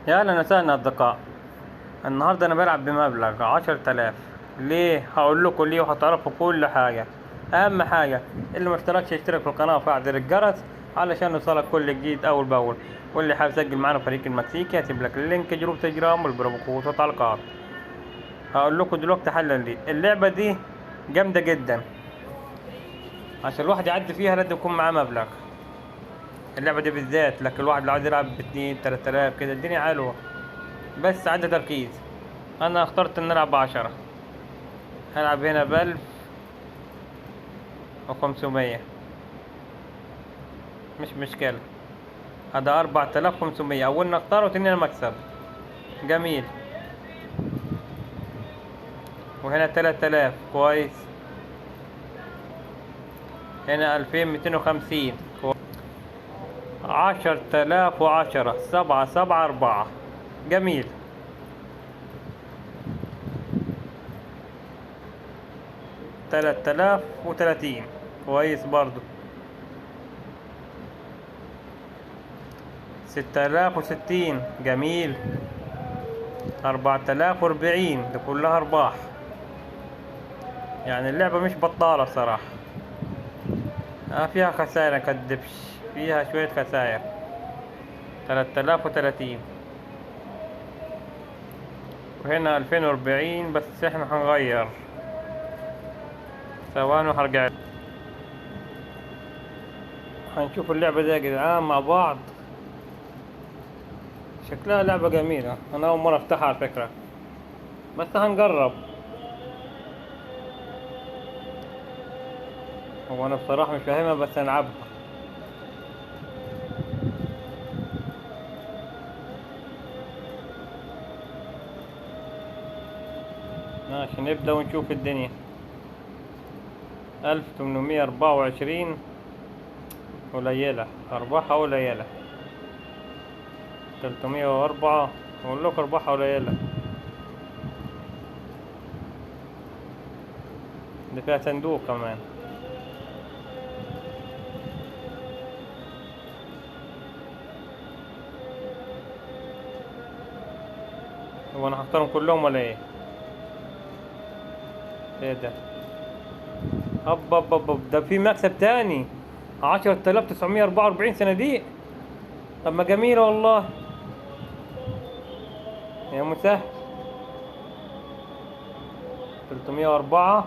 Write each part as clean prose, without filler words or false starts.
يا اهلا وسهلا اصدقاء. النهارده انا بلعب بمبلغ 10,000. ليه؟ هقول لكم ليه وهتعرفوا كل حاجه. اهم حاجه اللي ما اشتركش يشترك في القناه ويفعل زر الجرس علشان يوصلك كل جديد اول باول. واللي حابب يسجل معانا فريق المكسيكي هسيب لك اللينك جروب تليجرام والبروفوكوت وتعليقات. هقول لكم دلوقتي حلا ليه اللعبه دي جامده جدا. عشان الواحد يعدي فيها لازم يكون معاه مبلغ. اللعبه دي بالذات لكن الواحد لو عايز يلعب باتنين 3000 كده الدنيا حلوه، بس عدى تركيز. انا اخترت ان العب ب10. هلعب هنا ب1500. مش مشكلة، هذا 4500. اولنا اختار وتنين مكسب. جميل. وهنا 3000 كويس. هنا 2250 كويس. 10,010 774. جميل. 3030 كويس برضو. 6060 جميل. 4040 دي كلها ارباح. يعني اللعبة مش بطالة صراحة. فيها خسائر مكدبش، فيها شوية خسائر. 3030. وهنا 2040 بس احنا هنغير. ثواني وهرجع. هنشوف اللعبة دي يا جدعان مع بعض. شكلها لعبة جميلة، انا اول مرة افتحها على فكرة، بس هنجرب. هو انا بصراحة مش فاهمها بس هنلعبها. ماشي نبدأ ونشوف الدنيا. 1824 قليلة، أرباحها قليلة. 304 أقول لك أرباحها قليلة. دي فيها صندوق كمان. هو أنا هختارهم كلهم ولا إيه؟ إيه ده؟ هب هب هب هب. ده في مكسب تاني. 10,944 صناديق. طب ما جميلة والله يا مسهل. 304.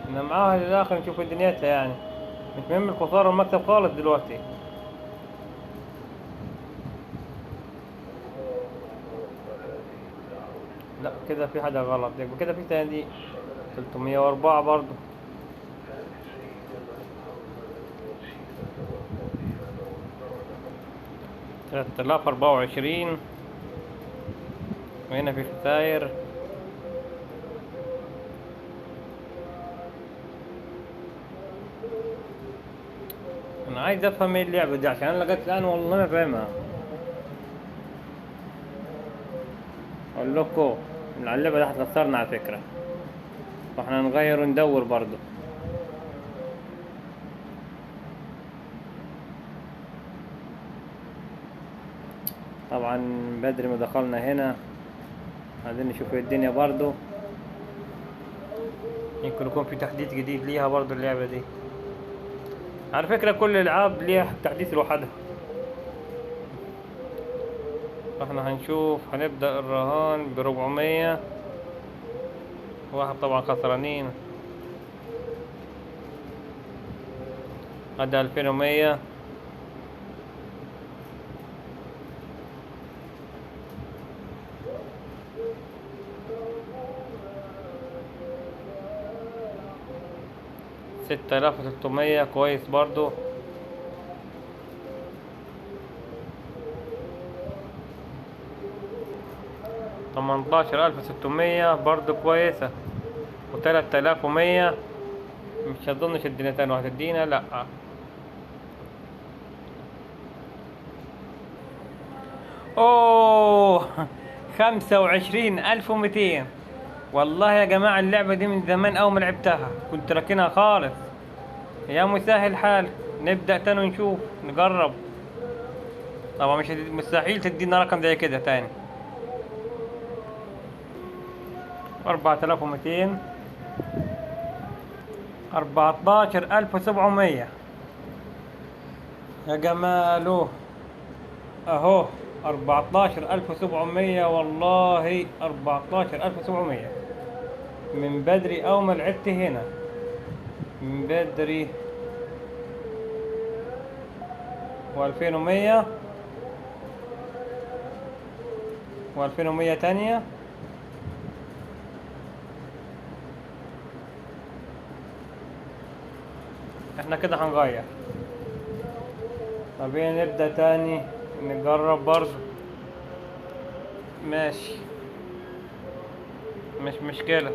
انا معاها للاخر نشوف دنيتها يعني. مش مهم الخسارة والمكسب خالص دلوقتي. لا كده في حاجة غلط، يبقى كده في صناديق. 304 برضو. 3024. وهنا في خسائر. انا عايز افهم ايه اللعبة دي عشان انا لغاية الان والله ما فاهمها. اقول لكم اللعبة دي هتخسرنا على فكرة، فاحنا نغير وندور برضو. طبعا بدري ما دخلنا هنا، عايزين نشوف الدنيا برضو. يمكن يكون في تحديث جديد ليها برضو اللعبة دي. على فكرة كل الالعاب ليها تحديث لوحدها. احنا هنشوف. هنبدأ الرهان ب400. واحد طبعا خسرانين. هذا 2100. ستة آلاف وستمية كويس برضو. 18,600 برضو كويسة. و3100. مش هظنش الدنيا تاني وهتدينا لأ. اوه 25,200. والله يا جماعة اللعبة دي من زمان أول ما لعبتها كنت راكنها خالص. يا مسهل الحال، نبدأ تاني ونشوف نجرب. طبعا مش مستحيل تدينا رقم زي كده تاني. 4200، 14700 يا جماله اهو. 14700 والله، 14700 من بدري. أول ما لعبت هنا من بدري. و2100 و2100 تانية. احنا كده هنغير. طب نبدأ تاني نجرب برضه. ماشي، مش مشكلة.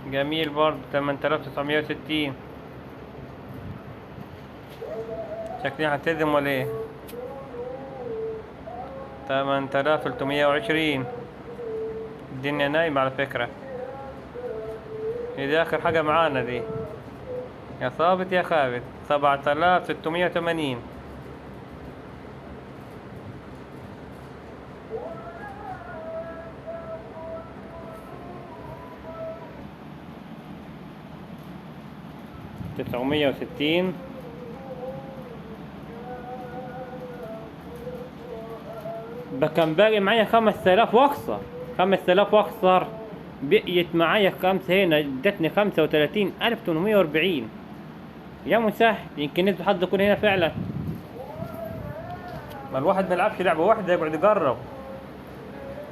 جميل برضه. 8960. شكلي هتلزم ولا ايه؟ 8320. الدنيا نايمة على فكرة. دي آخر حاجة معانا دي. يا ثابت يا خابت. 7680. تسعمية وستين. كان باقي معايا 5000 واخسر. 5000 واخسر. بقيت معايا خمسة هنا، ادتني 35840. يا مسهل، يمكن انتوا حد يكون هنا فعلا. ما الواحد ما يلعبش لعبة واحدة يقعد يجرب،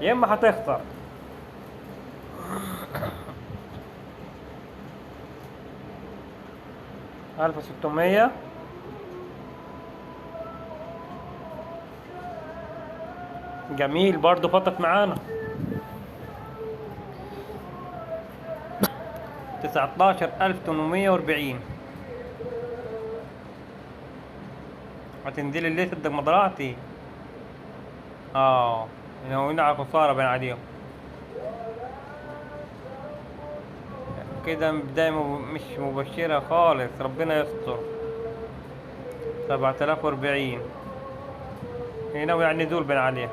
يا اما هتخسر. ألف وستمية. جميل برضو فطت معانا. 19840. هتنزل اللي صدق مضرعتي. هنا على خسارة بين عليهم كده. بداية مش مبشرة خالص، ربنا يستر. 7040 هنا، ويعني دول بين عليها.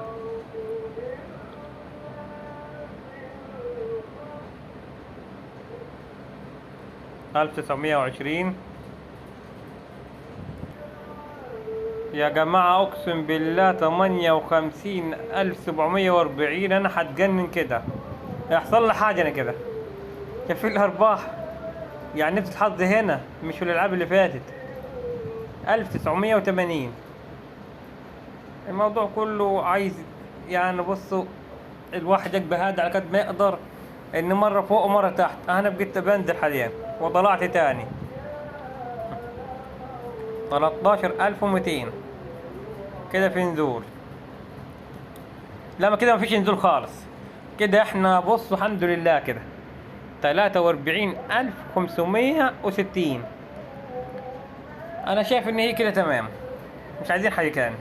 ألف 920 يا جماعة. أقسم بالله 58740. أنا هتجنن كده، هيحصل لي حاجة أنا كده. كيف الأرباح يعني نفس الحظ هنا مش في الألعاب اللي فاتت. 1980. الموضوع كله عايز يعني، بصوا، الواحد يجبه هذا على قد ما يقدر، إن مرة فوق ومرة تحت. أنا بقيت بنزل حاليا وطلعت تاني. 13200 كده في نزول. لا، ما كده مفيش نزول خالص كده. احنا بصوا الحمد لله كده 43560. انا شايف ان هي كده تمام، مش عايزين حاجه تاني.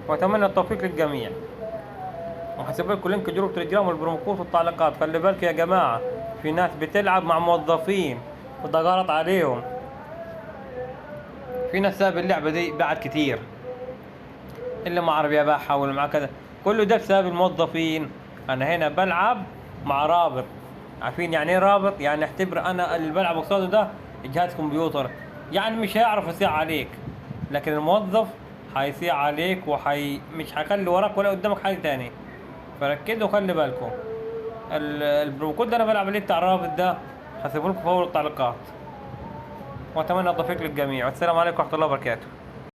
واتمنى التوفيق للجميع. وهسيب لكم لينك جروب تليجرام والبرومو كود في التعليقات. خلي بالك يا جماعه، في ناس بتلعب مع موظفين وده غلط عليهم. في ناس ساب اللعبه دي بعد كتير، اللي مع عربيه باعها واللي مع كذا، كله ده بسبب الموظفين. انا هنا بلعب مع رابط. عارفين يعني ايه رابط؟ يعني اعتبر انا اللي بلعب قصاده ده جهاز كمبيوتر، يعني مش هيعرف يصيع عليك. لكن الموظف هيصيع عليك مش هيخلي وراك ولا قدامك حاجه تاني. فركزوا وخلي بالكم. البروكود اللي انا بلعب عليه بتاع الرابط ده هسيبه لكم في اول التعليقات. واتمنى التوفيق للجميع، والسلام عليكم ورحمه الله وبركاته.